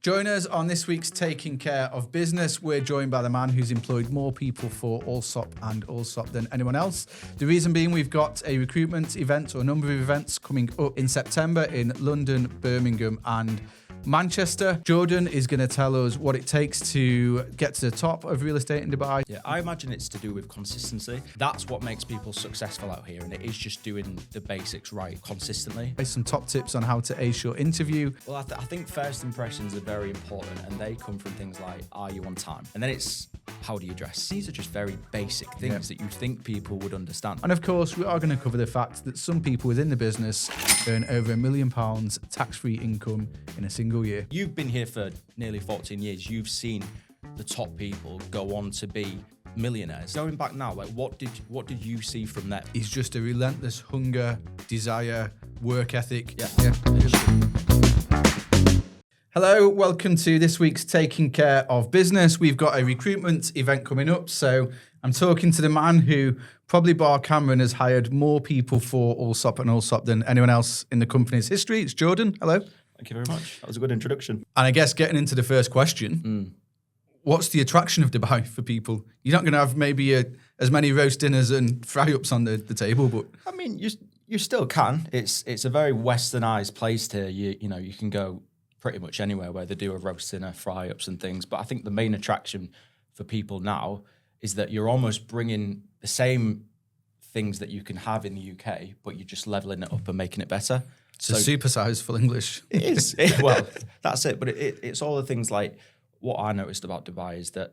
Join us on this week's Taking Care of Business. We're joined by the man who's employed more people for Allsopp and Allsopp than anyone else. The reason being, we've got a recruitment event or a number of events coming up in September in London, Birmingham and Manchester. Jordan is going to tell us what it takes to get to the top of real estate in Dubai. Yeah, I imagine it's to do with consistency. That's what makes people successful out here, and it is just doing the basics right consistently. There's some top tips on how to ace your interview. Well, I think first impressions are very important, and they come from things like, are you on time? And then it's, how do you dress? These are just very basic things that you think people would understand. And of course, we are going to cover the fact that some people within the business earn over £1 million tax-free income in a single year. You've been here for nearly 14 years. You've seen the top people go on to be millionaires. Going back now, like what did you see from them? He's just a relentless hunger, desire, work ethic. Yeah. Hello, welcome to this week's Taking Care of Business. We've got a recruitment event coming up, so I'm talking to the man who probably bar Cameron has hired more people for Allsopp and Allsopp than anyone else in the company's history. It's Jordan. Hello. Thank you very much. That was a good introduction. And I guess getting into the first question, what's the attraction of Dubai for people? You're not going to have maybe as many roast dinners and fry-ups on the table, but... I mean, you still can. It's a very westernized place here. You know, you can go pretty much anywhere where they do a roast dinner, fry-ups and things. But I think the main attraction for people now is that you're almost bringing the same things that you can have in the UK, but you're just leveling it up and making it better. It's a supersized full English. It is. Well, that's it. But it's all the things like what I noticed about Dubai is that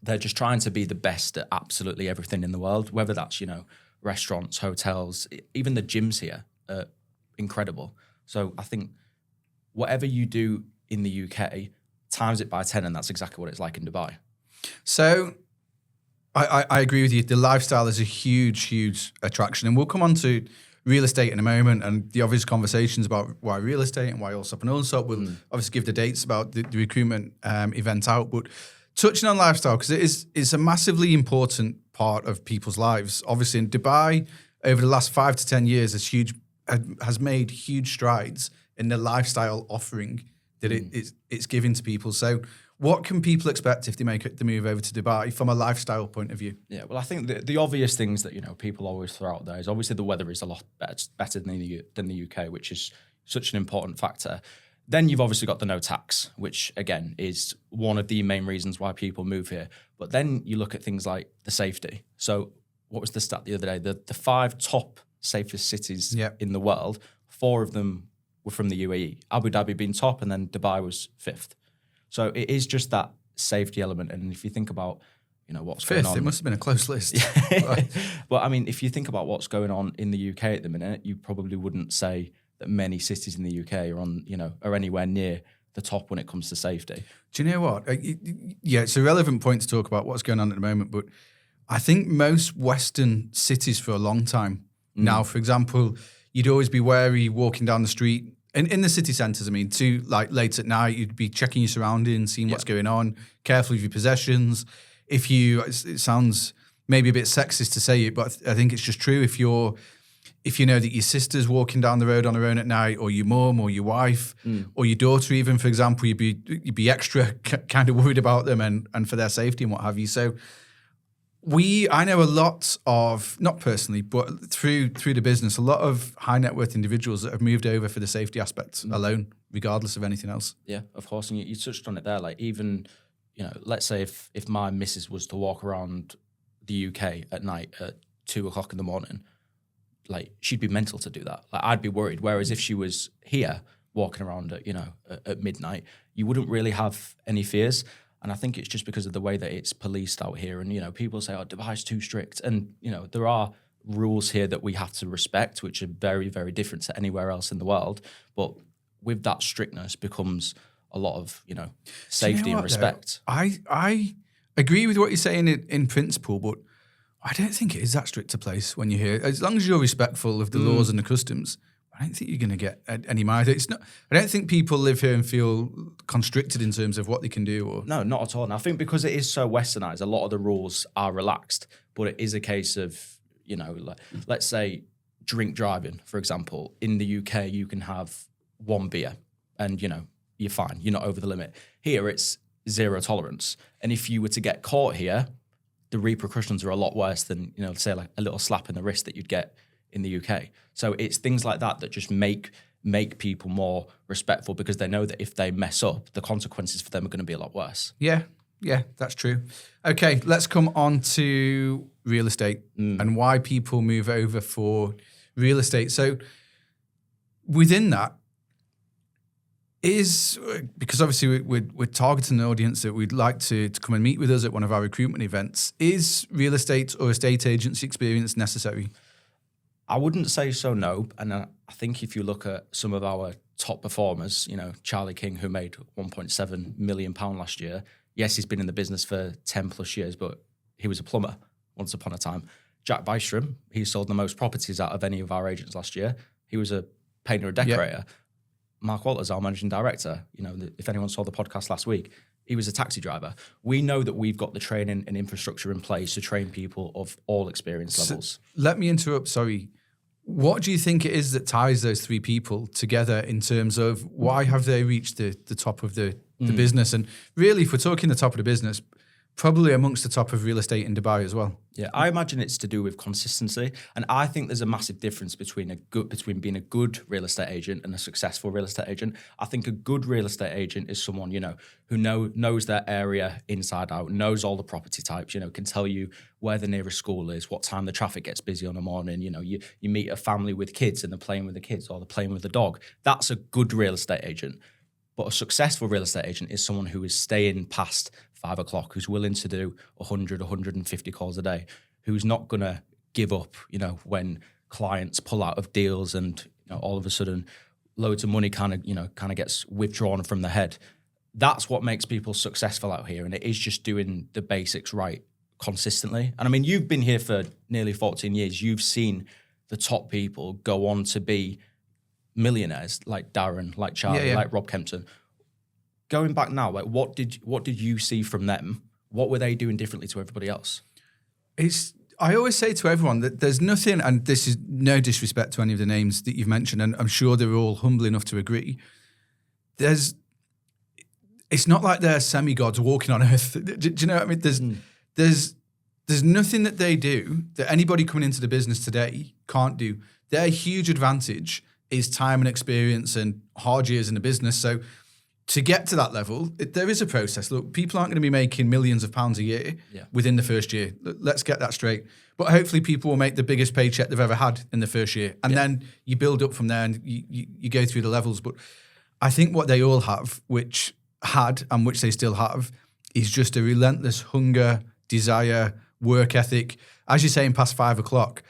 they're just trying to be the best at absolutely everything in the world, whether that's, you know, restaurants, hotels, even the gyms here are incredible. So I think whatever you do in the UK, times it by 10, and that's exactly what it's like in Dubai. So I agree with you. The lifestyle is a huge, huge attraction. And we'll come on to real estate in a moment and the obvious conversations about why real estate and why Allsopp and Allsopp. We'll obviously give the dates about the recruitment event out. But touching on lifestyle, because it's a massively important part of people's lives. Obviously in Dubai, over the last 5 to 10 years, has made huge strides in the lifestyle offering that it's giving to people. So what can people expect if they make the move over to Dubai from a lifestyle point of view? Yeah, well, I think the obvious things that, you know, people always throw out there is obviously the weather is a lot better than the UK, which is such an important factor. Then you've obviously got the no tax, which again is one of the main reasons why people move here. But then you look at things like the safety. So what was the stat the other day? The 5 top safest cities in the world, 4 of them were from the UAE. Abu Dhabi being top, and then Dubai was 5th. So it is just that safety element. And if you think about, you know, what's going on... It must have been a close list. Well, I mean, if you think about what's going on in the UK at the minute, you probably wouldn't say that many cities in the UK are anywhere near the top when it comes to safety. Do you know what? Yeah, it's a relevant point to talk about what's going on at the moment, but I think most Western cities for a long time now, for example, you'd always be wary walking down the street. In the city centres, I mean, too, like late at night, you'd be checking your surroundings, seeing what's going on, careful of your possessions. It sounds maybe a bit sexist to say it, but I think it's just true. If you know that your sister's walking down the road on her own at night, or your mum, or your wife, or your daughter, even for example, you'd be extra kind of worried about them and for their safety and what have you. So I know a lot of, not personally, but through the business, a lot of high net worth individuals that have moved over for the safety aspects alone, regardless of anything else. Yeah, of course. And you touched on it there. Like even, you know, let's say if my missus was to walk around the UK at night at 2:00 in the morning, like she'd be mental to do that. Like I'd be worried. Whereas if she was here walking around at midnight, you wouldn't really have any fears. And I think it's just because of the way that it's policed out here. And, you know, people say, oh, Dubai's too strict. And, you know, there are rules here that we have to respect, which are very, very different to anywhere else in the world. But with that strictness becomes a lot of, you know, safety and respect. Though? I agree with what you're saying in principle, but I don't think it is that strict a place when you're here. As long as you're respectful of the laws and the customs, I don't think you're going to get any mind. It's not. I don't think people live here and feel constricted in terms of what they can do. Or no, not at all. And I think because it is so westernized, a lot of the rules are relaxed. But it is a case of, you know, let's say drink driving, for example. In the UK, you can have 1 beer, and you know you're fine. You're not over the limit. Here, it's zero tolerance. And if you were to get caught here, the repercussions are a lot worse than, say like a little slap in the wrist that you'd get in the UK. So it's things like that that just make people more respectful, because they know that if they mess up, the consequences for them are going to be a lot worse. Yeah, that's true. Okay, let's come on to real estate and why people move over for real estate. So within that is, because obviously we're targeting an audience that we'd like to come and meet with us at one of our recruitment events. Is real estate or estate agency experience necessary? I wouldn't say so, no. And I think if you look at some of our top performers, Charlie King, who made £1.7 million last year. Yes, he's been in the business for 10 plus years, but he was a plumber once upon a time. Jack Bystrom, he sold the most properties out of any of our agents last year. He was a painter and decorator. Yep. Mark Walters, our managing director, if anyone saw the podcast last week, he was a taxi driver. We know that we've got the training and infrastructure in place to train people of all experience levels. Let me interrupt, sorry. What do you think it is that ties those three people together in terms of why have they reached the top of the business? And really, if we're talking the top of the business, probably amongst the top of real estate in Dubai as well. Yeah, I imagine it's to do with consistency. And I think there's a massive difference between being a good real estate agent and a successful real estate agent. I think a good real estate agent is someone, who knows their area inside out, knows all the property types, can tell you where the nearest school is, what time the traffic gets busy on a morning. You meet a family with kids and they're playing with the kids or they're playing with the dog. That's a good real estate agent. But a successful real estate agent is someone who is staying past 5 o'clock, who's willing to do 100, 150 calls a day, who's not going to give up, when clients pull out of deals and, all of a sudden loads of money kind of gets withdrawn from the head. That's what makes people successful out here. And it is just doing the basics right consistently. And I mean, you've been here for nearly 14 years. You've seen the top people go on to be millionaires like Darren, like Charlie, like Rob Kempton. Going back now, like what did you see from them? What were they doing differently to everybody else? I always say to everyone that there's nothing, and this is no disrespect to any of the names that you've mentioned, and I'm sure they're all humble enough to agree. It's not like they're semi-gods walking on earth. Do you know what I mean? There's nothing that they do that anybody coming into the business today can't do. Their huge advantage is time and experience and hard years in the business. So to get to that level, there is a process. Look, people aren't going to be making millions of pounds a year within the first year. Let's get that straight. But hopefully people will make the biggest paycheck they've ever had in the first year. And then you build up from there and you go through the levels. But I think what they all have, which they still have, is just a relentless hunger, desire, work ethic. As you're saying, past 5 o'clock,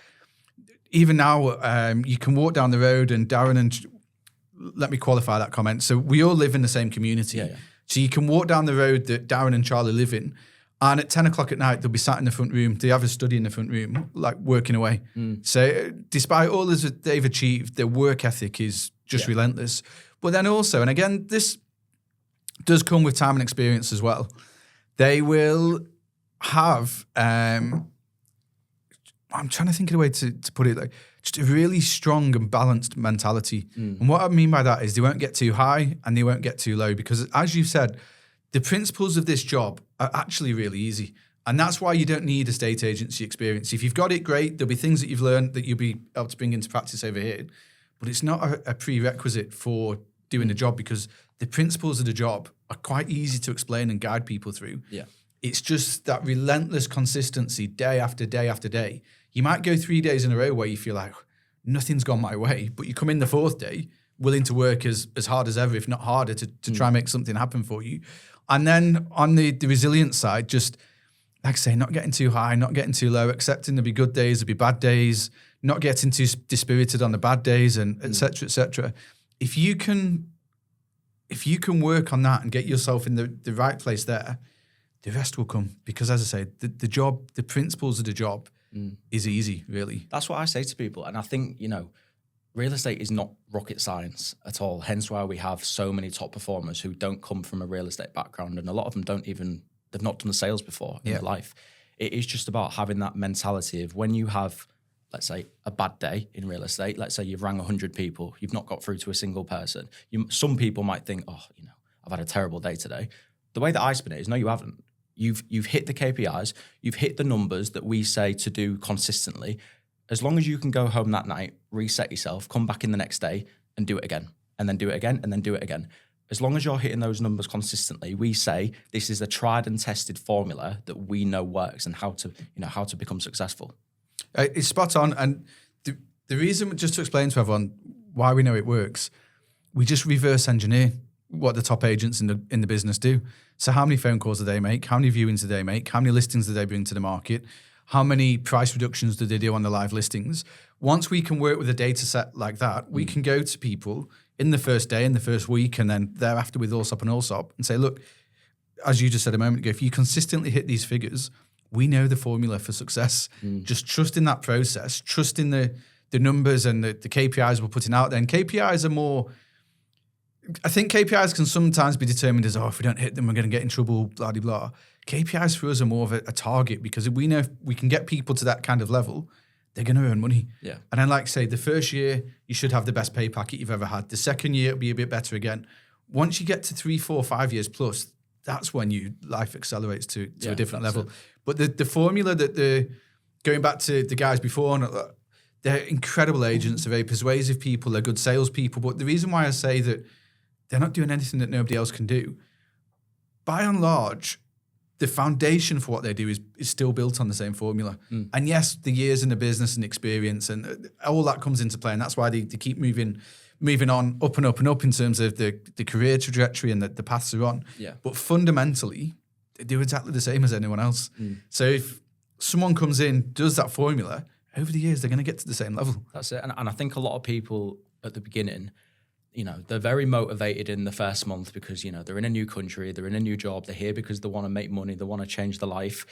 even now, you can walk down the road and Darren and... Let me qualify that comment. So we all live in the same community. So you can walk down the road that Darren and Charlie live in, and at 10 o'clock at night, they'll be sat in the front room. They have a study in the front room, like working away. So despite all that they've achieved, their work ethic is just relentless. But then also, and again, this does come with time and experience as well. They will have, I'm trying to think of a way to put it, like just a really strong and balanced mentality. And what I mean by that is they won't get too high and they won't get too low, because as you've said, the principles of this job are actually really easy. And that's why you don't need estate agency experience. If you've got it, great. There'll be things that you've learned that you'll be able to bring into practice over here. But it's not a prerequisite for doing the job, because the principles of the job are quite easy to explain and guide people through. It's just that relentless consistency day after day after day. You might go 3 days in a row where you feel like nothing's gone my way, but you come in the fourth day willing to work as hard as ever, if not harder, to try and make something happen for you. And then on the resilient side, just like I say, not getting too high, not getting too low, accepting there'll be good days, there'll be bad days, not getting too dispirited on the bad days, and et cetera, et cetera. If you can work on that and get yourself in the right place there, the rest will come. Because as I say, the job, the principles of the job is easy, really. That's what I say to people. And I think, real estate is not rocket science at all. Hence why we have so many top performers who don't come from a real estate background. And a lot of them they've not done sales before in their life. It is just about having that mentality of when you have, let's say, a bad day in real estate. Let's say you've rang 100 people, you've not got through to a single person. Some people might think, I've had a terrible day today. The way that I spin it is, no, you haven't. You've hit the KPIs, you've hit the numbers that we say to do consistently. As long as you can go home that night, reset yourself, come back in the next day and do it again, and then do it again, and then do it again. As long as you're hitting those numbers consistently, we say this is a tried and tested formula that we know works and how to become successful. It's spot on. And the reason, just to explain to everyone why we know it works, we just reverse engineer what the top agents in the business do. So how many phone calls do they make? How many viewings do they make? How many listings do they bring to the market? How many price reductions do they do on the live listings? Once we can work with a data set like that, we can go to people in the first day, in the first week, and then thereafter with Allsopp and say, look, as you just said a moment ago, if you consistently hit these figures, we know the formula for success. Just trust in that process, trust in the numbers and the KPIs we're putting out there. And KPIs are more, I think KPIs can sometimes be determined as, if we don't hit them, we're going to get in trouble, blah, blah, blah. KPIs for us are more of a target, because we know if we can get people to that kind of level, they're going to earn money. Yeah. And I like to say, the first year, you should have the best pay packet you've ever had. The second year, it'll be a bit better again. Once you get to 3, 4, 5 years plus, that's when life accelerates to a different level. But the formula that going back to the guys before, they're incredible agents, they're very persuasive people, they're good salespeople. But the reason why I say that they're not doing anything that nobody else can do, by and large, the foundation for what they do is still built on the same formula. And yes, the years in the business and experience and all that comes into play. And that's why they keep moving on up and up and up in terms of the career trajectory and the paths they're on. Yeah. But fundamentally, they do exactly the same as anyone else. So if someone comes in, does that formula, over the years, they're going to get to the same level. That's it. And I think a lot of people at the beginning, they're very motivated in the first month because, they're in a new country, they're in a new job, they're here because they want to make money, they want to change their life.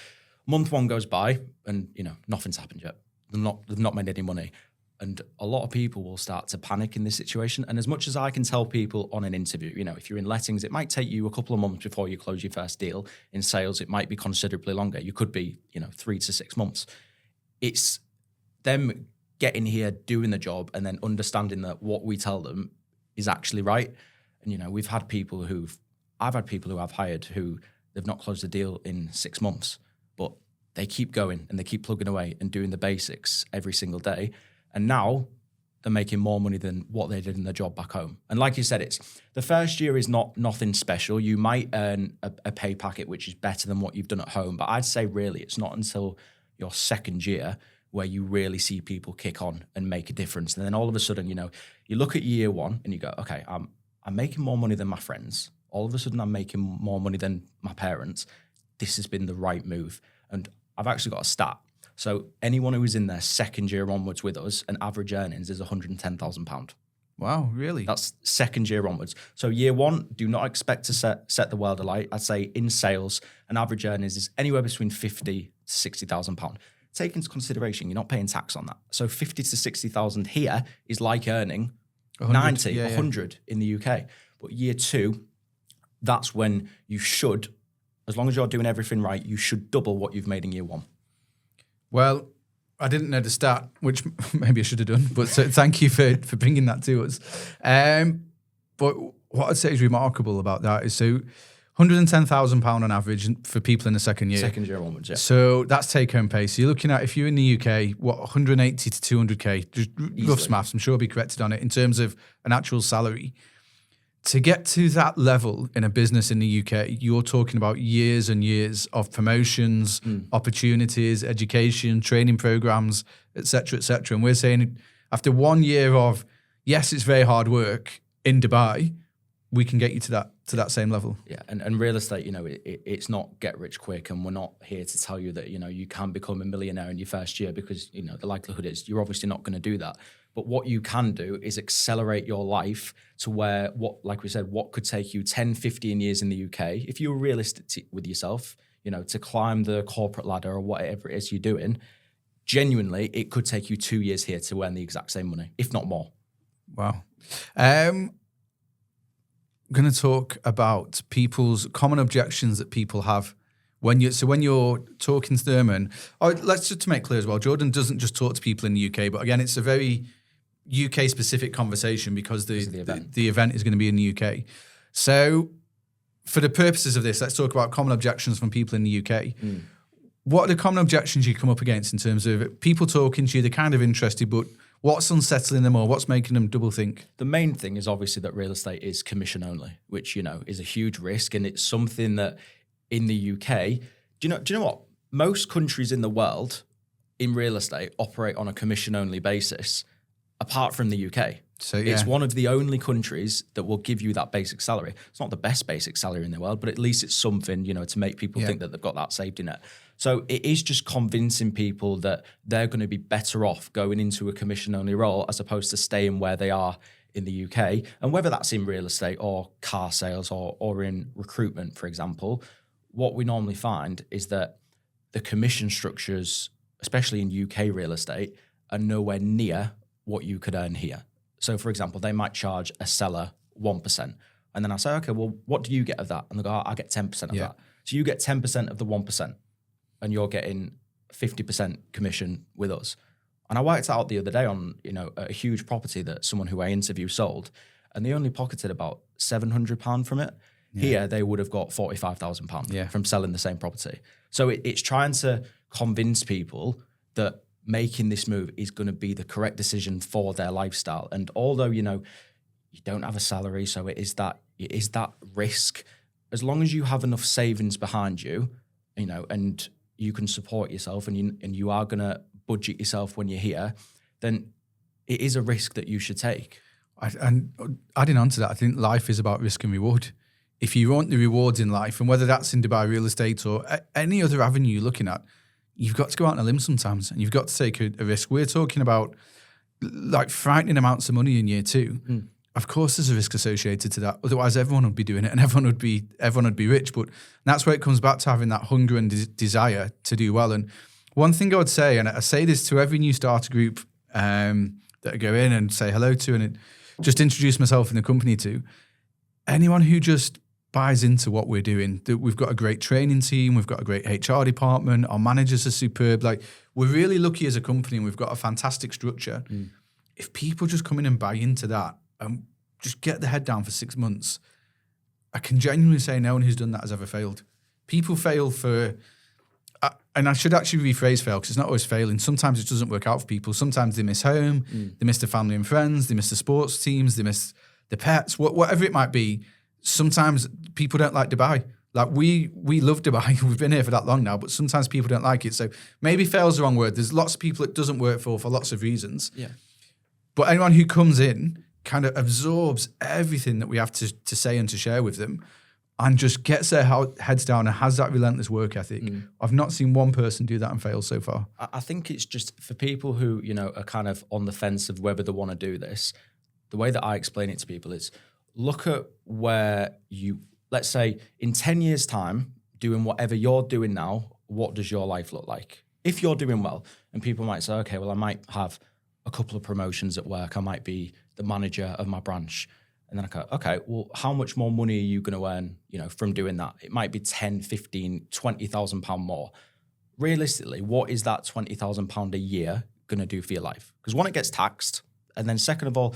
Month one goes by and, nothing's happened yet. They've not made any money. And a lot of people will start to panic in this situation. And as much as I can tell people on an interview, if you're in lettings, it might take you a couple of months before you close your first deal. In sales, it might be considerably longer. You could be, 3 to 6 months. It's them getting here, doing the job, and then understanding that what we tell them is actually right. And, I've had people who I've hired who they've not closed a deal in 6 months, but they keep going and they keep plugging away and doing the basics every single day. And now they're making more money than what they did in their job back home. And like you said, it's the first year is nothing special. You might earn a pay packet, which is better than what you've done at home. But I'd say really it's not until your second year where you really see people kick on and make a difference. And then all of a sudden, you look at year one and you go, okay, I'm making more money than my friends. All of a sudden, I'm making more money than my parents. This has been the right move. And I've actually got a stat. So anyone who is in their second year onwards with us, an average earnings is £110,000. Wow, really? That's second year onwards. So year one, do not expect to set the world alight. I'd say in sales, an average earnings is anywhere between £50,000 to £60,000. Take into consideration, you're not paying tax on that. So 50 to 60,000 here is like earning 90, 100 in the UK. But year two, that's when you should, as long as you're doing everything right, you should double what you've made in year one. Well, I didn't know the stat, which maybe I should have done, but so thank you for bringing that to us. But what I'd say is remarkable about that is so £110,000 on average for people in the second year. Second year onwards, yeah. So that's take-home pay. So you're looking at, if you're in the UK, 180 to 200K, just rough maths, I'm sure I'll be corrected on it, in terms of an actual salary. To get to that level in a business in the UK, you're talking about years and years of promotions, opportunities, education, training programs, et cetera, et cetera. And we're saying after 1 year of, yes, it's very hard work in Dubai, we can get you to that same level. Yeah, and real estate, it's not get rich quick, and we're not here to tell you that, you can become a millionaire in your first year, because, the likelihood is you're obviously not going to do that. But what you can do is accelerate your life to where, like we said, what could take you 10, 15 years in the UK, if you were realistic with yourself, to climb the corporate ladder or whatever it is you're doing, genuinely, it could take you 2 years here to earn the exact same money, if not more. Wow. I'm going to talk about people's common objections that people have when you're talking to them. And let's just to make clear as well, Jordan doesn't just talk to people in the UK, but again, it's a very UK specific conversation because the event is going to be in the UK. So for the purposes of this, let's talk about common objections from people in the UK. What are the common objections you come up against in terms of people talking to you, they're kind of interested, but what's unsettling them or what's making them double think? The main thing is obviously that real estate is commission only, which, is a huge risk. And it's something that in the UK, do you know what? Most countries in the world in real estate operate on a commission only basis, apart from the UK. So yeah. It's one of the only countries that will give you that basic salary. It's not the best basic salary in the world, but at least it's something, to make people think that they've got that safety net. So it is just convincing people that they're going to be better off going into a commission-only role as opposed to staying where they are in the UK. And whether that's in real estate or car sales or in recruitment, for example, what we normally find is that the commission structures, especially in UK real estate, are nowhere near what you could earn here. So, for example, they might charge a seller 1%. And then I say, okay, well, what do you get of that? And they go, I get 10% of that. So you get 10% of the 1%. And you're getting 50% commission with us. And I worked out the other day on, a huge property that someone who I interviewed sold, and they only pocketed about £700 from it. Yeah. Here, they would have got £45,000 from selling the same property. So it's trying to convince people that making this move is going to be the correct decision for their lifestyle. And although, you don't have a salary, so it is that risk, as long as you have enough savings behind you, and you can support yourself and you are going to budget yourself when you're here, then it is a risk that you should take. And adding on to that, I think life is about risk and reward. If you want the rewards in life, and whether that's in Dubai real estate or any other avenue you're looking at, you've got to go out on a limb sometimes and you've got to take a risk. We're talking about like frightening amounts of money in year 2. Of course, there's a risk associated to that. Otherwise, everyone would be doing it and everyone would be rich. But that's where it comes back to having that hunger and desire to do well. And one thing I would say, and I say this to every new starter group that I go in and say hello to and just introduce myself in the company to, anyone who just buys into what we're doing, that we've got a great training team, we've got a great HR department, our managers are superb. Like, we're really lucky as a company and we've got a fantastic structure. If people just come in and buy into that, just get the head down for 6 months, I can genuinely say no one who's done that has ever failed. People fail for, and I should actually rephrase fail because it's not always failing. Sometimes it doesn't work out for people. Sometimes they miss home, they miss their family and friends, they miss the sports teams, they miss the pets, whatever it might be. Sometimes people don't like Dubai. Like we love Dubai. We've been here for that long now, but sometimes people don't like it. So maybe fail is the wrong word. There's lots of people it doesn't work for lots of reasons. Yeah. But anyone who comes in kind of absorbs everything that we have to say and to share with them and just gets their heads down and has that relentless work ethic. I've not seen one person do that and fail so far. I think it's just for people who, are kind of on the fence of whether they want to do this, the way that I explain it to people is look at where let's say in 10 years' time, doing whatever you're doing now, what does your life look like? If you're doing well, and people might say, okay, well, I might have a couple of promotions at work. I might be the manager of my branch. And then I go, okay, well, how much more money are you going to earn, from doing that? It might be 10, 15, 20,000 pound more. Realistically, what is that 20,000 pound a year going to do for your life? Because one, it gets taxed. And then second of all,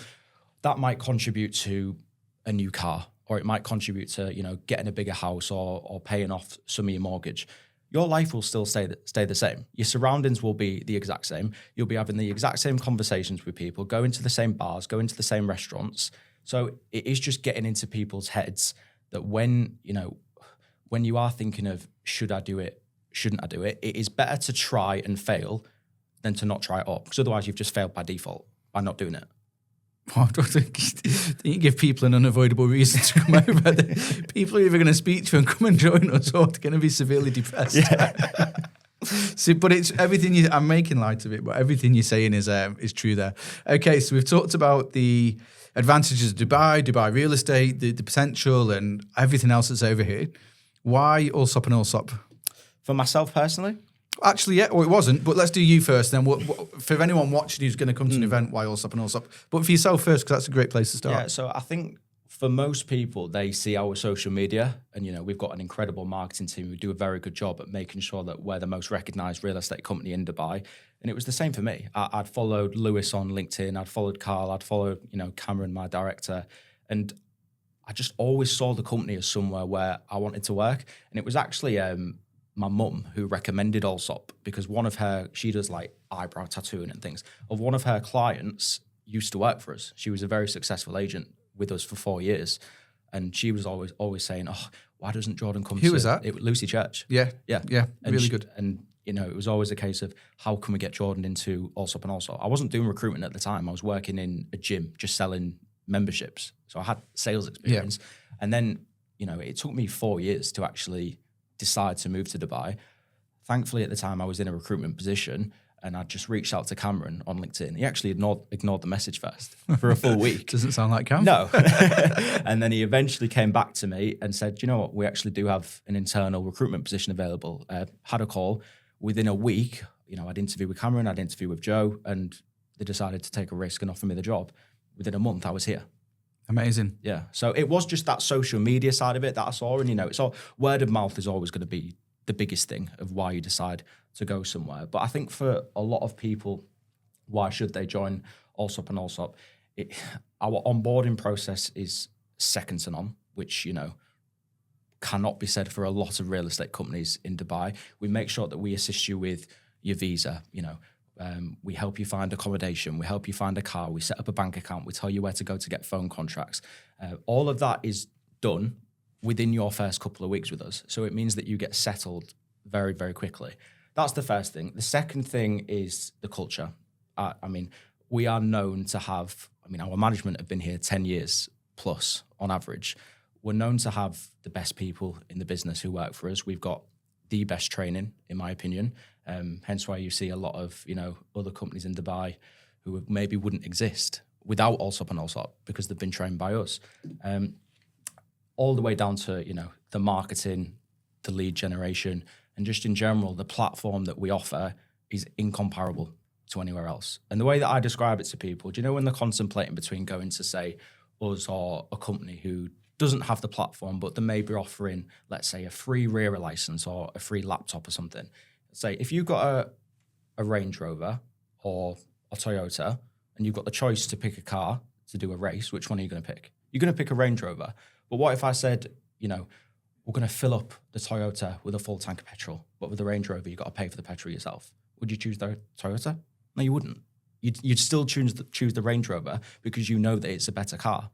that might contribute to a new car, or it might contribute to, getting a bigger house or paying off some of your mortgage. Your life will still stay the same. Your surroundings will be the exact same. You'll be having the exact same conversations with people, going to the same bars, going to the same restaurants. So it is just getting into people's heads that when you are thinking of, should I do it, shouldn't I do it, it is better to try and fail than to not try it up. Because otherwise you've just failed by default by not doing it. I don't think you give people an unavoidable reason to come over. People are either going to speak to you and come and join us, or they're going to be severely depressed. Yeah. So, but it's everything I'm making light of it, but everything you're saying is true there. Okay, so we've talked about the advantages of Dubai real estate, the potential, and everything else that's over here. Why Allsopp and Allsopp? For myself personally? Actually, yeah, or it wasn't, but let's do you first then. For anyone watching who's going to come to an event, why Allsopp and Allsopp? But for yourself first, because that's a great place to start. Yeah, so I think for most people, they see our social media and, we've got an incredible marketing team who do a very good job at making sure that we're the most recognised real estate company in Dubai. And it was the same for me. I'd followed Lewis on LinkedIn. I'd followed Carl. I'd followed, Cameron, my director. And I just always saw the company as somewhere where I wanted to work. And it was actually my mum who recommended Allsopp, because she does like eyebrow tattooing and things. One of her clients used to work for us. She was a very successful agent with us for 4 years. And she was always saying, "Oh, why doesn't Jordan come?" Who was that? Lucy Church. Yeah. Really good. And it was always a case of, how can we get Jordan into Allsopp and Allsopp? I wasn't doing recruitment at the time. I was working in a gym, just selling memberships. So I had sales experience. And then, it took me 4 years to actually decide to move to Dubai. Thankfully, at the time, I was in a recruitment position, and I just reached out to Cameron on LinkedIn. He actually ignored the message first for a full week. Doesn't sound like Cam. No. And then he eventually came back to me and said, "You know what? We actually do have an internal recruitment position available." Had a call. Within a week, I'd interview with Cameron, I'd interview with Joe, and they decided to take a risk and offer me the job. Within a month, I was here. Amazing. Yeah. So it was just that social media side of it that I saw. And, it's all, word of mouth is always going to be the biggest thing of why you decide to go somewhere. But I think for a lot of people, why should they join Allsopp and Allsopp? Our onboarding process is second to none, which, cannot be said for a lot of real estate companies in Dubai. We make sure that we assist you with your visa, we help you find accommodation, we help you find a car, we set up a bank account, we tell you where to go to get phone contracts. All of that is done within your first couple of weeks with us. So it means that you get settled very, very quickly. That's the first thing. The second thing is the culture. We are known to have, our management have been here 10 years plus on average. We're known to have the best people in the business who work for us. We've got the best training, in my opinion. Hence why you see a lot of, other companies in Dubai who maybe wouldn't exist without Allsopp and Allsopp, because they've been trained by us. All the way down to, the marketing, the lead generation, and just in general, the platform that we offer is incomparable to anywhere else. And the way that I describe it to people, do you know when they're contemplating between going to, say, us or a company who doesn't have the platform, but they may be offering, let's say, a free RERA license or a free laptop or something. Say, if you've got a Range Rover or a Toyota, and you've got the choice to pick a car to do a race, which one are you going to pick? You're going to pick a Range Rover. But what if I said, we're going to fill up the Toyota with a full tank of petrol, but with the Range Rover, you've got to pay for the petrol yourself. Would you choose the Toyota? No, you wouldn't. You'd still choose the Range Rover because you know that it's a better car.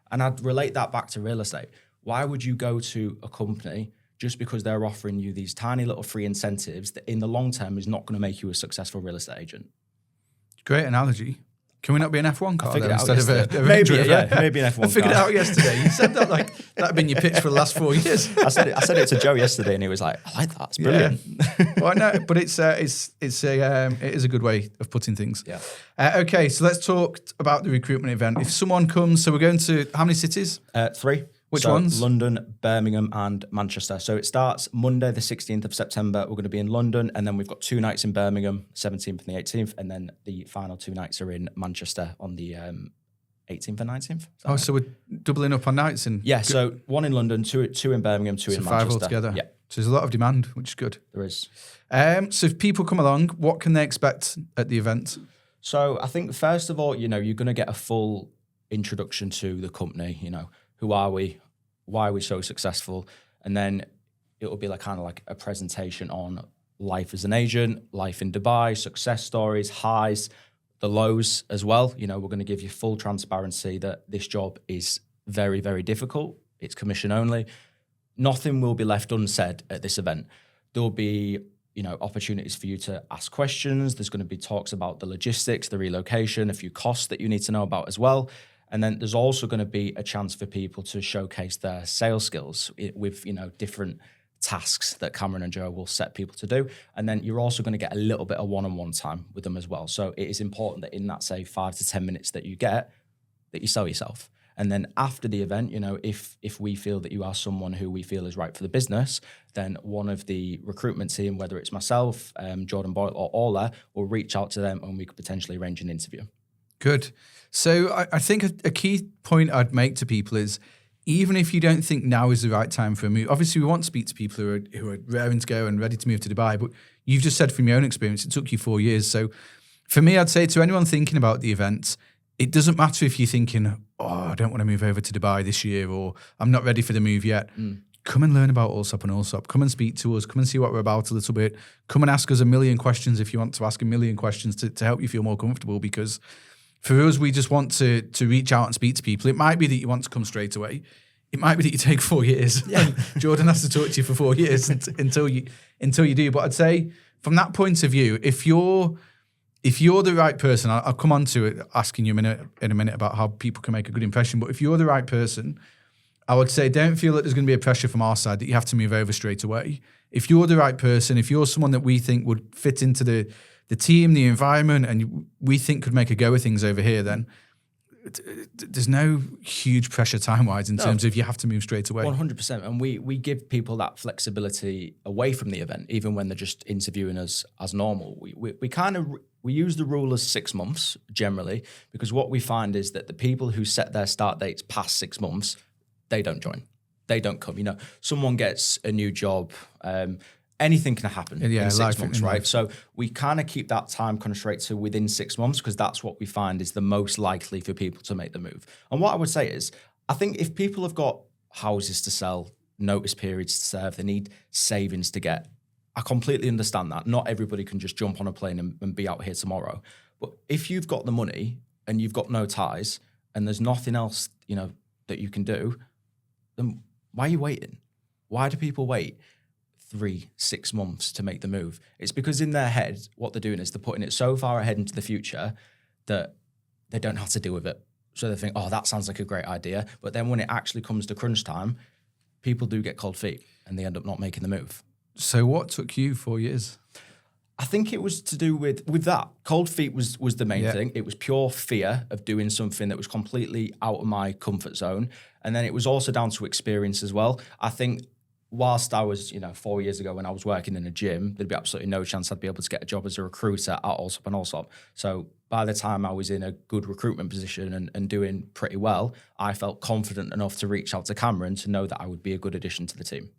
And I'd relate that back to real estate. Why would you go to a company just because they're offering you these tiny little free incentives that in the long term is not going to make you a successsul real estate agent? Great analogy. Can we not be an F1 car then, instead of a maybe, maybe an F1 car. I figured it out yesterday. You said that like that had been your pitch for the last 4 years. I said it to Joe yesterday, and he was like, "I like that. It's brilliant." Yeah. Well, no, but it is a good way of putting things. Yeah. Okay, so let's talk about the recruitment event. If someone comes, so we're going to how many cities? 3. Which ones? London, Birmingham, and Manchester. So it starts Monday, the 16th of September. We're going to be in London, and then we've got 2 nights in Birmingham, 17th and the 18th, and then the final 2 nights are in Manchester on the 18th and 19th. Oh, so we're doubling up on nights in. Yeah, so 1 in London, 2 in Birmingham, 2 in Manchester. 5 altogether. Yeah. So there's a lot of demand, which is good. There is. So if people come along, what can they expect at the event? So I think first of all, you're going to get a full introduction to the company. Who are we? Why are we so successful? And then it will be kind of a presentation on life as an agent, life in Dubai, success stories, highs, the lows as well. We're going to give you full transparency that this job is very, very difficult. It's commission only. Nothing will be left unsaid at this event. There'll be, opportunities for you to ask questions. There's going to be talks about the logistics, the relocation, a few costs that you need to know about as well. And then there's also going to be a chance for people to showcase their sales skills with, different tasks that Cameron and Joe will set people to do. And then you're also going to get a little bit of one-on-one time with them as well. So it is important that in that, say, 5 to 10 minutes that you get, that you sell yourself. And then after the event, if we feel that you are someone who we feel is right for the business, then one of the recruitment team, whether it's myself, Jordan Boyle or Ola, will reach out to them and we could potentially arrange an interview. Good. So I think a key point I'd make to people is, even if you don't think now is the right time for a move, obviously we want to speak to people who are raring to go and ready to move to Dubai, but you've just said from your own experience, it took you 4 years. So for me, I'd say to anyone thinking about the event, it doesn't matter if you're thinking, I don't want to move over to Dubai this year, or I'm not ready for the move yet. Come and learn about Allsopp and Allsopp. Come and speak to us. Come and see what we're about a little bit. Come and ask us a million questions if you want to ask a million questions to help you feel more comfortable. Because for us, we just want to reach out and speak to people. It might be that you want to come straight away. It might be that you take 4 years. Yeah. Jordan has to talk to you for 4 years until you do. But I'd say from that point of view, if you're the right person, I'll come on to it, asking you in a minute about how people can make a good impression. But if you're the right person, I would say don't feel that there's going to be a pressure from our side that you have to move over straight away. If you're the right person, if you're someone that we think would fit into the team, the environment, and we think could make a go of things over here, then there's no huge pressure time-wise in terms of you have to move straight away. 100%. And we give people that flexibility away from the event, even when they're just interviewing us as normal. We use the rule as 6 months generally, because what we find is that the people who set their start dates past 6 months, they don't join. They don't come. Someone gets a new job. Anything can happen in 6 months, right? So we kind of keep that time constraint to within 6 months, because that's what we find is the most likely for people to make the move. And what I would say is, I think if people have got houses to sell, notice periods to serve, they need savings to get, I completely understand that. Not everybody can just jump on a plane and be out here tomorrow. But if you've got the money and you've got no ties and there's nothing else, that you can do, then why are you waiting? Why do people wait 3-6 months to make the move? It's because in their head, what they're doing is they're putting it so far ahead into the future that they don't have to deal with it. So they think, that sounds like a great idea. But then when it actually comes to crunch time, people do get cold feet and they end up not making the move. So what took you 4 years? I think it was to do with that. Cold feet was the main thing. It was pure fear of doing something that was completely out of my comfort zone. And then it was also down to experience as well. I think whilst I was, 4 years ago when I was working in a gym, there'd be absolutely no chance I'd be able to get a job as a recruiter at Allsopp and Allsopp. So by the time I was in a good recruitment position and doing pretty well, I felt confident enough to reach out to Cameron to know that I would be a good addition to the team.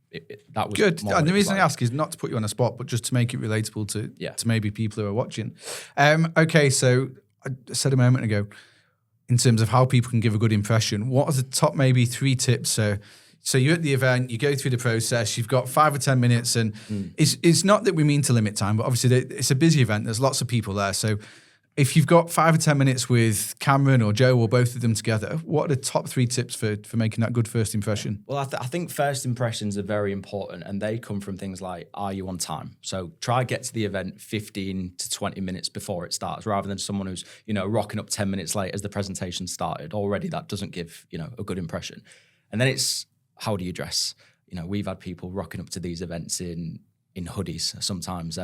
That was good. And the reason I ask is not to put you on the spot, but just to make it relatable to maybe people who are watching. Okay, so I said a moment ago, in terms of how people can give a good impression, what are the top maybe 3 tips? So you're at the event, you go through the process, you've got 5 or 10 minutes, and it's not that we mean to limit time, but obviously it's a busy event. There's lots of people there. So if you've got 5 or 10 minutes with Cameron or Joe or both of them together, what are the top 3 tips for making that good first impression? Well, I think first impressions are very important, and they come from things like, are you on time? So try get to the event 15 to 20 minutes before it starts, rather than someone who's, rocking up 10 minutes late as the presentation started. Already that doesn't give, a good impression. And then it's, how do you dress? We've had people rocking up to these events in hoodies sometimes.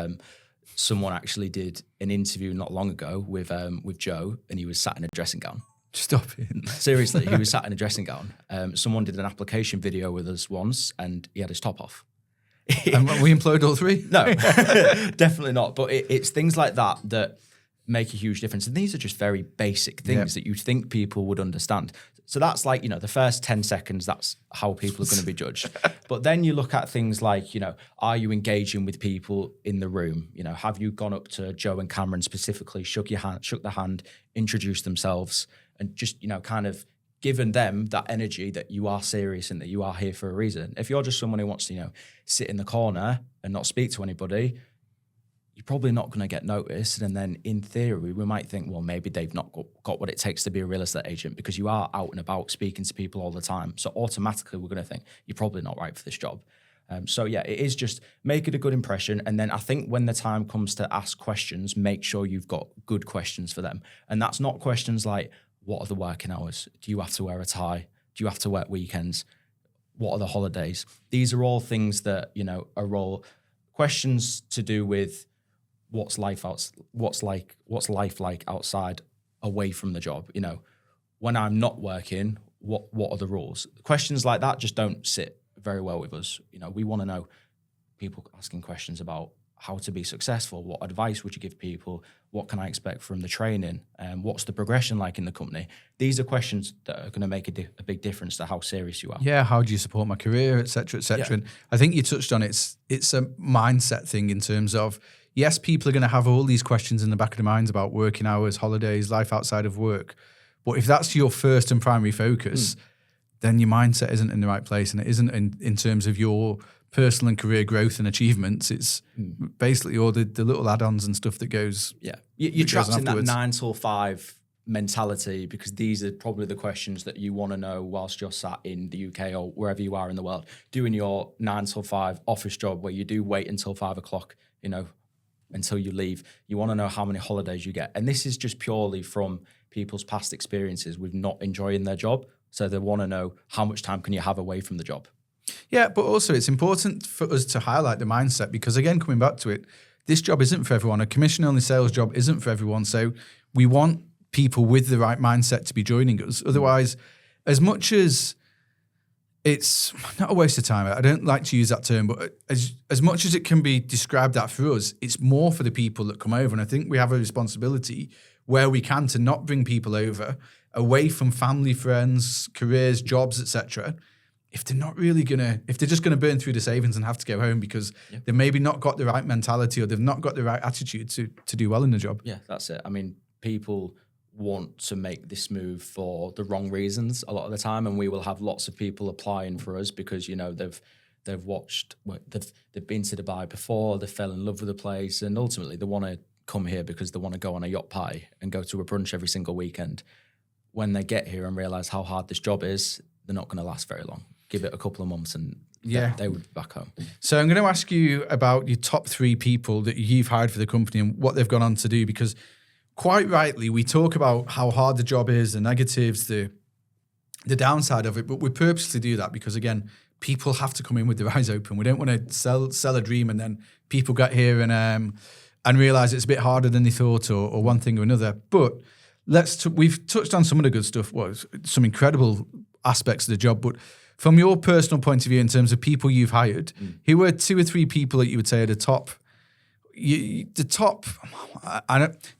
Someone actually did an interview not long ago with Joe, and he was sat in a dressing gown. Stop it. Seriously, he was sat in a dressing gown. Someone did an application video with us once, and he had his top off. And we employed all 3? No, definitely not. But it's things like that make a huge difference. And these are just very basic things that you'd think people would understand. So that's like, the first 10 seconds, that's how people are going to be judged. But then you look at things like, are you engaging with people in the room? Have you gone up to Joe and Cameron specifically, shook their hand, introduced themselves, and just, kind of given them that energy that you are serious and that you are here for a reason. If you're just someone who wants to, sit in the corner and not speak to anybody, you're probably not going to get noticed. And then in theory, we might think, well, maybe they've not got what it takes to be a real estate agent, because you are out and about speaking to people all the time. So automatically we're going to think you're probably not right for this job. It is just make it a good impression. And then I think when the time comes to ask questions, make sure you've got good questions for them. And that's not questions like, what are the working hours? Do you have to wear a tie? Do you have to work weekends? What are the holidays? These are all things that, are all questions to do with what's life like outside, away from the job. When I'm not working, what are the rules? Questions like that just don't sit very well with us. We want to know people asking questions about how to be successful. What advice would you give people? What can I expect from the training? What's the progression like in the company? These are questions that are going to make a big difference to how serious you are. Yeah, how do you support my career, et cetera, et cetera. Yeah. And I think you touched on it's a mindset thing in terms of, yes, people are going to have all these questions in the back of their minds about working hours, holidays, life outside of work. But if that's your first and primary focus, then your mindset isn't in the right place, and it isn't in terms of your personal and career growth and achievements. It's basically all the little add-ons and stuff that goes. Yeah, you're trapped in that 9 till 5 mentality, because these are probably the questions that you want to know whilst you're sat in the UK or wherever you are in the world, doing your 9 till 5 office job where you do wait until 5 o'clock, until you leave. You want to know how many holidays you get. And this is just purely from people's past experiences with not enjoying their job. So they want to know how much time can you have away from the job. Yeah, but also it's important for us to highlight the mindset, because again, coming back to it, this job isn't for everyone. A commission-only sales job isn't for everyone. So we want people with the right mindset to be joining us. Otherwise, as much as it's not a waste of time, I don't like to use that term, but as much as it can be described that for us, it's more for the people that come over. And I think we have a responsibility where we can to not bring people over away from family, friends, careers, jobs, etc. If they're not really if they're just gonna burn through the savings and have to go home because they've maybe not got the right mentality or they've not got the right attitude to do well in the job. Yeah, that's it. I mean, people want to make this move for the wrong reasons a lot of the time, and we will have lots of people applying for us because they've watched, they've been to Dubai before, they fell in love with the place, and ultimately they want to come here because they want to go on a yacht party and go to a brunch every single weekend. When they get here and realize how hard this job is, they're not going to last very long. Give it a couple of months and they would be back home. So I'm going to ask you about your top 3 people that you've hired for the company and what they've gone on to do, because quite rightly, we talk about how hard the job is, the negatives, the downside of it, but we purposely do that because, again, people have to come in with their eyes open. We don't want to sell a dream and then people get here and realise it's a bit harder than they thought or one thing or another. But we've touched on some of the good stuff, some incredible aspects of the job, but from your personal point of view in terms of people you've hired, who were 2 or 3 people that you would say are the top? The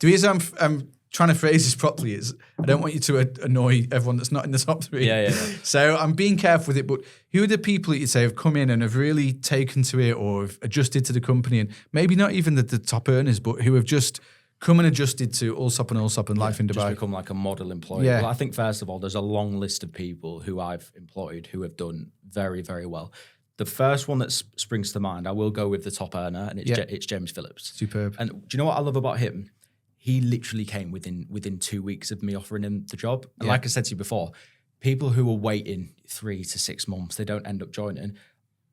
reason I'm trying to phrase this properly is I don't want you to annoy everyone that's not in the top 3. Yeah. So I'm being careful with it, but who are the people that you say have come in and have really taken to it or have adjusted to the company, and maybe not even the top earners, but who have just come and adjusted to Allsopp and life in Dubai? Just become like a model employee. Yeah. Well, I think first of all, there's a long list of people who I've employed who have done very, very well. The first one that springs to mind, I will go with the top earner, and it's James Phillips. Superb. And do you know what I love about him? He literally came within 2 weeks of me offering him the job. And like I said to you before, people who are waiting 3 to 6 months, they don't end up joining.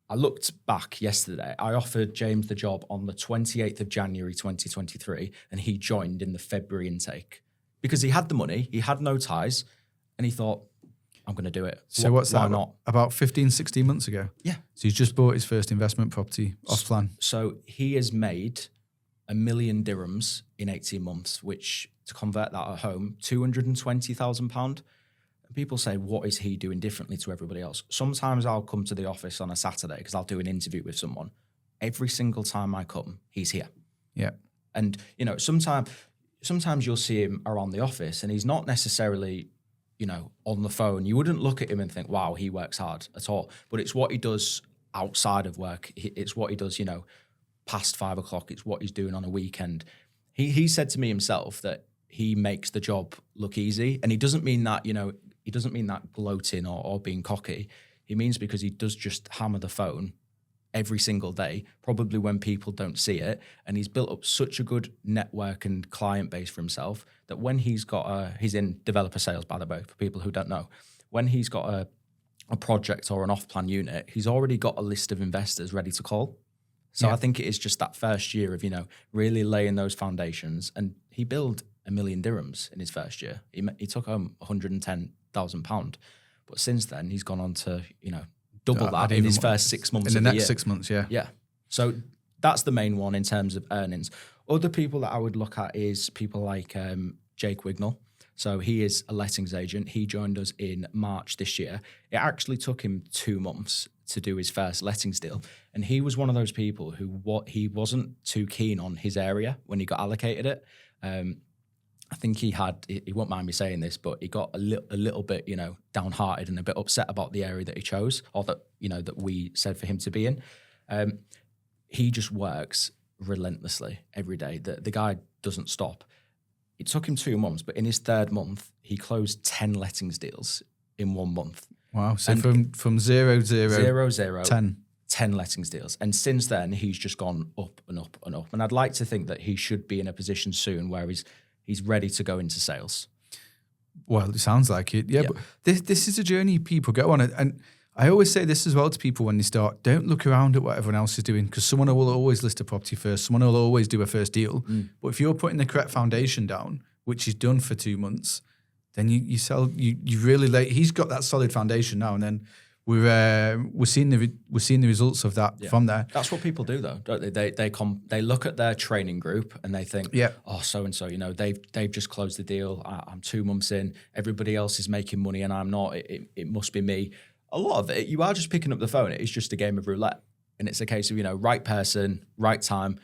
I looked back yesterday. I offered James the job on the 28th of January 2023, and he joined in the February intake because he had the money, he had no ties, and he thought, I'm going to do it. So what's that? Why not? About 15, 16 months ago? Yeah. So he's just bought his first investment property off plan. So he has made $1 million dirhams in 18 months, which, to convert that at home, £220,000. And people say, what is he doing differently to everybody else? Sometimes I'll come to the office on a Saturday because I'll do an interview with someone. Every single time I come, he's here. Yeah. And, sometimes you'll see him around the office and he's not necessarily on the phone. You wouldn't look at him and think, wow, he works hard at all. But it's what he does outside of work. It's what he does, past 5 o'clock. It's what he's doing on a weekend. He said to me himself that he makes the job look easy. And he doesn't mean that, he doesn't mean that gloating or being cocky. He means because he does just hammer the phone every single day, probably when people don't see it. And he's built up such a good network and client base for himself that when he's he's in developer sales, by the way, for people who don't know, when he's got a project or an off-plan unit, he's already got a list of investors ready to call. So I think it is just that first year of, really laying those foundations. And he built $1 million dirhams in his first year. He took home £110,000. But since then, he's gone on to, double that in his first 6 months of the year. In the next 6 months, yeah. Yeah. So that's the main one in terms of earnings. Other people that I would look at is people like Jake Wignall. So he is a lettings agent. He joined us in March this year. It actually took him 2 months to do his first lettings deal. And he was one of those people who he wasn't too keen on his area when he got allocated it. I think he won't mind me saying this, but he got a little bit, downhearted and a bit upset about the area that he chose or that, that we said for him to be in. He just works relentlessly every day. The guy doesn't stop. It took him 2 months, but in his third month, he closed 10 lettings deals in 1 month. Wow. So from 0, 10 lettings deals. And since then, he's just gone up and up and up. And I'd like to think that he should be in a position soon where he's ready to go into sales. Well, it sounds like it. Yeah. But this is a journey people go on. And I always say this as well to people when they start, don't look around at what everyone else is doing, because someone will always list a property first. Someone will always do a first deal. But if you're putting the correct foundation down, which is done for 2 months, then you sell, you really late. He's got that solid foundation now. And then we're seeing the results of that from there. That's what people do, though, don't they? They look at their training group and they think, oh, so and so, they've just closed the deal. I'm 2 months in. Everybody else is making money and I'm not. It must be me. A lot of it, you are just picking up the phone. It's just a game of roulette, and it's a case of right person, right time.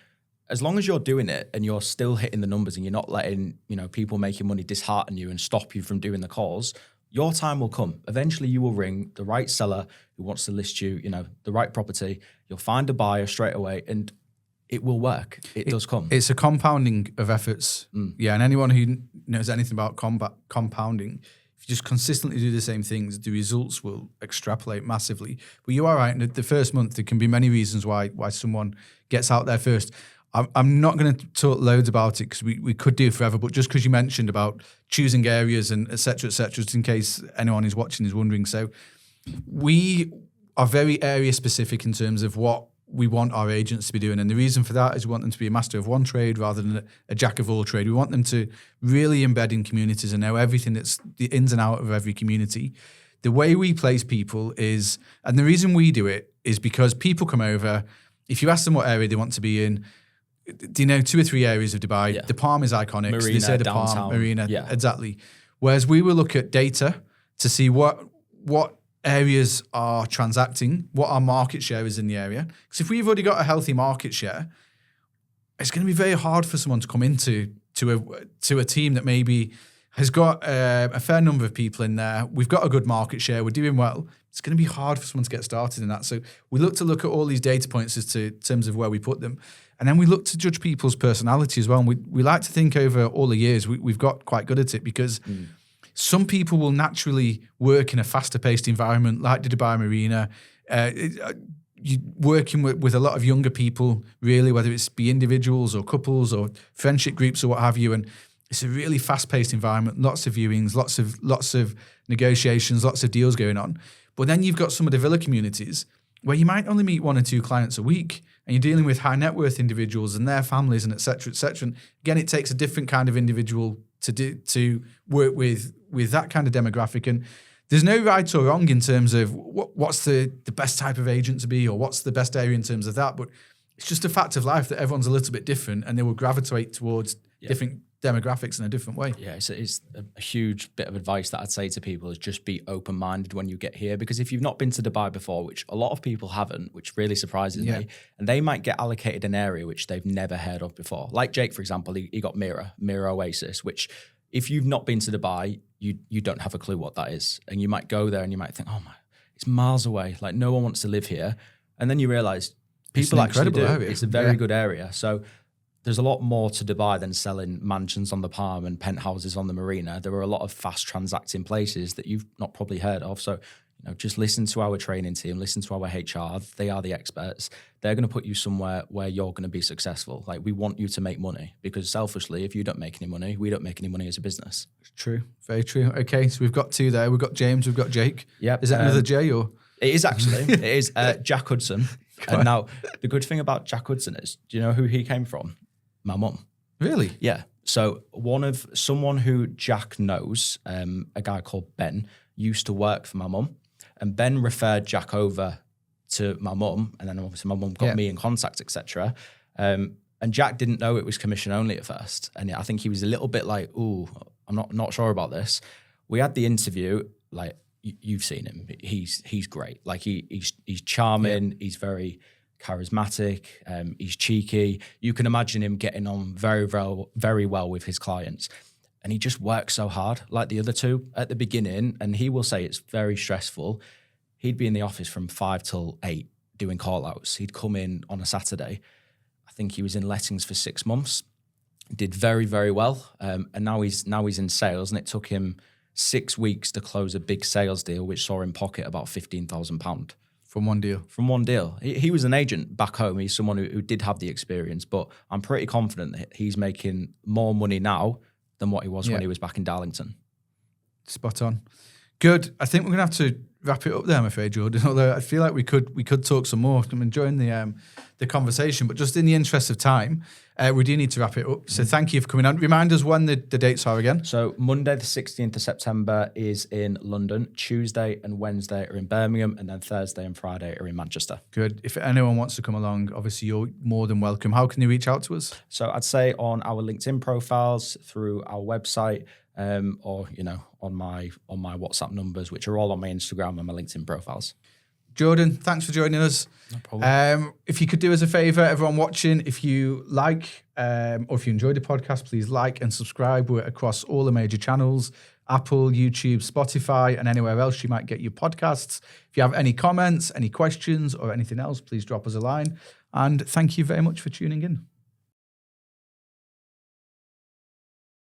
As long as you're doing it and you're still hitting the numbers and you're not letting people making money dishearten you and stop you from doing the calls, your time will come. Eventually you will ring the right seller who wants to list you, the right property. You'll find a buyer straight away and it will work. It does come. It's a compounding of efforts. Yeah, and anyone who knows anything about compounding, if you just consistently do the same things, the results will extrapolate massively. But you are right, the first month, there can be many reasons why someone gets out there first. I'm not going to talk loads about it because we could do it forever, but just because you mentioned about choosing areas and et cetera, just in case anyone who's watching is wondering. So we are very area specific in terms of what we want our agents to be doing. And the reason for that is we want them to be a master of one trade rather than a jack of all trade. We want them to really embed in communities and know everything that's the ins and out of every community. The way we place people is, and the reason we do it is because people come over, if you ask them what area they want to be in, do you know 2 or 3 areas of Dubai? Yeah. The Palm is iconic. Marina, they say the downtown. Palm, Marina, exactly. Whereas we will look at data to see what areas are transacting, what our market share is in the area. Because if we've already got a healthy market share, it's going to be very hard for someone to come into a team that maybe has got a fair number of people in there. We've got a good market share. We're doing well. It's going to be hard for someone to get started in that. So we look at all these data points as to terms of where we put them. And then we look to judge people's personality as well. And we like to think over all the years, we've got quite good at it because some people will naturally work in a faster paced environment like the Dubai Marina. You're working with a lot of younger people, really, whether it's be individuals or couples or friendship groups or what have you. And it's a really fast paced environment, lots of viewings, lots of negotiations, lots of deals going on. But then you've got some of the villa communities where you might only meet 1 or 2 clients a week, and you're dealing with high net worth individuals and their families and et cetera, et cetera. And again, it takes a different kind of individual to work with that kind of demographic. And there's no right or wrong in terms of what's the best type of agent to be or what's the best area in terms of that. But it's just a fact of life that everyone's a little bit different and they will gravitate towards different demographics in a different way. Yeah, it's a huge bit of advice that I'd say to people is just be open-minded when you get here, because if you've not been to Dubai before, which a lot of people haven't, which really surprises me, and they might get allocated an area which they've never heard of before. Like Jake, for example, he got Mira Oasis, which if you've not been to Dubai, you don't have a clue what that is. And you might go there and you might think, oh my, it's miles away. Like no one wants to live here. And then you realize people actually do. Area. It's a very good area. So there's a lot more to Dubai than selling mansions on the Palm and penthouses on the Marina. There are a lot of fast transacting places that you've not probably heard of. So, just listen to our training team, listen to our HR. They are the experts. They're going to put you somewhere where you're going to be successful. Like we want you to make money, because selfishly, if you don't make any money, we don't make any money as a business. True. Very true. Okay. So we've got 2 there. We've got James, we've got Jake. Yeah. Is that another J or? It is actually. It is Jack Hudson. And now the good thing about Jack Hudson is, do you know who he came from? My mum. Really? Yeah. So someone who Jack knows, a guy called Ben, used to work for my mum, and Ben referred Jack over to my mum, and then obviously my mum got me in contact, etc. And Jack didn't know it was commission only at first, and I think he was a little bit like, "Ooh, I'm not sure about this." We had the interview. Like you've seen him, he's great. Like he's charming. He's very charismatic, he's cheeky. You can imagine him getting on very, very, very well with his clients. And he just works so hard, like the other 2 at the beginning. And he will say it's very stressful. He'd be in the office from 5 till 8 doing call outs. He'd come in on a Saturday. I think he was in lettings for 6 months. did very, very well. And now he's in sales, and it took him 6 weeks to close a big sales deal, which saw him pocket about £15,000. From one deal? From one deal. He was an agent back home. He's someone who did have the experience, but I'm pretty confident that he's making more money now than what he was when he was back in Darlington. Spot on. Good. I think we're going to have to wrap it up there, I'm afraid, Jordan, although I feel like we could talk some more. I'm enjoying the conversation, but just in the interest of time, we do need to wrap it up. So thank you for coming on. Remind us when the dates are again. So Monday the 16th of September is in London, Tuesday and Wednesday are in Birmingham, and then Thursday and Friday are in Manchester. Good. If anyone wants to come along, obviously you're more than welcome. How can they reach out to us? So I'd say on our LinkedIn profiles, through our website, or on my WhatsApp numbers, which are all on my Instagram and my LinkedIn profiles. Jordan, thanks for joining us. No problem. If you could do us a favor, everyone watching, if you like or if you enjoyed the podcast, please like and subscribe. We're across all the major channels: Apple, YouTube, Spotify, and anywhere else you might get your podcasts. If you have any comments, any questions, or anything else, please drop us a line. And thank you very much for tuning in.